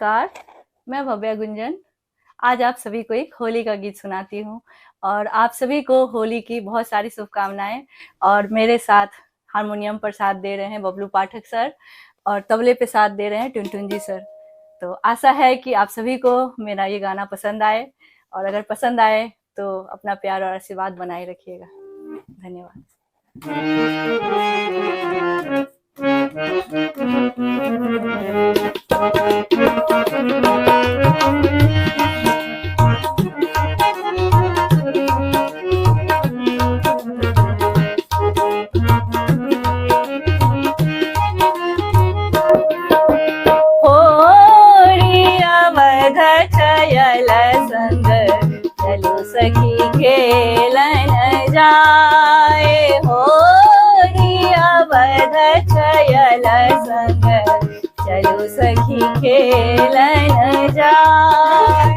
नमस्कार, मैं भव्या गुंजन। आज आप सभी को एक होली का गीत सुनाती हूँ और आप सभी को होली की बहुत सारी शुभकामनाएं। और मेरे साथ हारमोनियम पर साथ दे रहे हैं बबलू पाठक सर और तबले पे साथ दे रहे हैं टुनटुन जी सर। तो आशा है कि आप सभी को मेरा ये गाना पसंद आए और अगर पसंद आए तो अपना प्यार और आशीर्वाद बनाए रखिएगा। धन्यवाद। चलो सखी खेलन जाए होरी अवध चयल संग, चलो सखी खेलन जाए।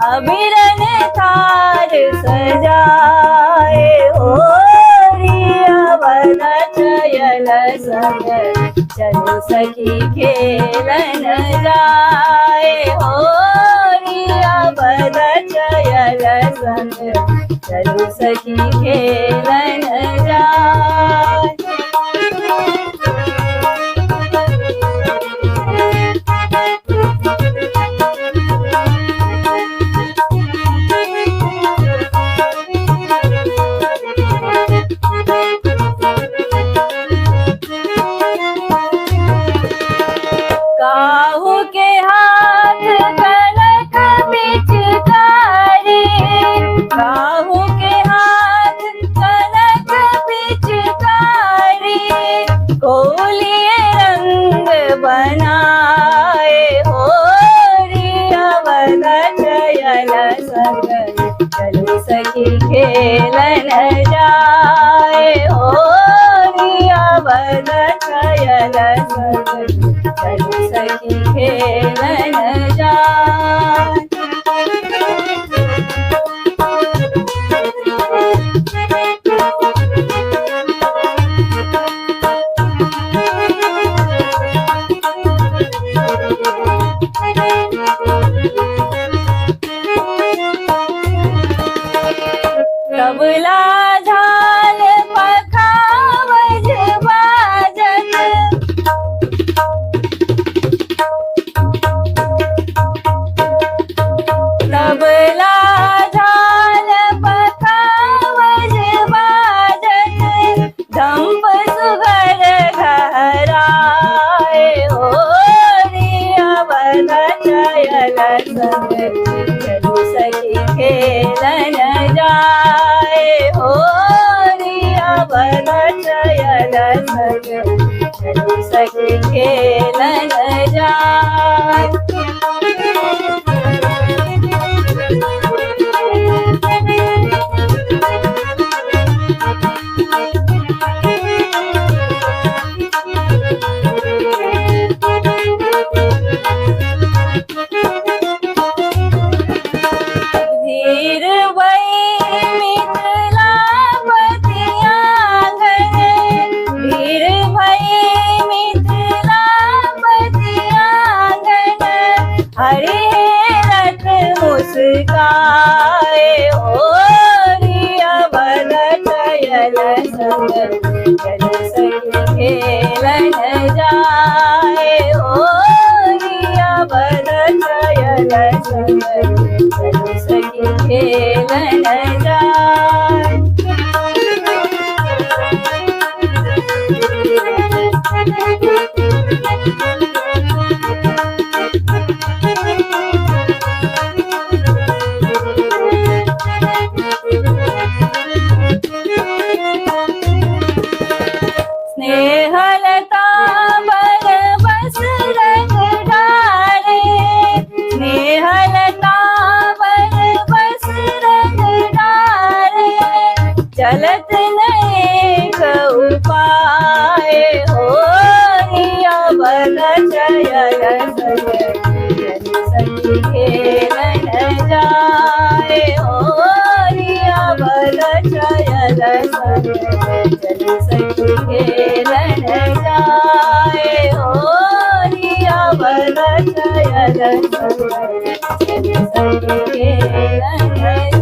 अबिरन थार सजाए होरी अवध चयल संग, चलो सखी खेलन जाए होरी अवध चयल संग, चलो सखी खेलन जाए। काहू के हाथ कनक पिचकारी, काहू के हाथ कनक पिचकारी, कोलिए रंग बनाए होरी अवध चयल संग, चलो सखी खेलन जाए होरी अवध चयल संग, चलो सखी खेलन जाए। तबला झाल पखावज बाजत, तबला झाल पखावज बाजत, धम्प सुगर घराए होरी अवध चयल संग, चलो सखी खेलन जाए होरी अवध चयल संग, चलो सखी खेलन जाए। धीर वही मिथिलापति आंगन, धीर भई मिथिलापति आंगन, हरि रथ मुस्काए होरी अवध चयल संग, चलो सखी खेलन जाए होरी अवध चयल संग, चलो सखी खेलन जाए। स्नेहलता बर बस रंग चलत नहीं उपाय हो निया बल चयल सखी खेलन जाए हो निया बल चयल सखी खेलन जाए हो निया बल चयल सखी खेलन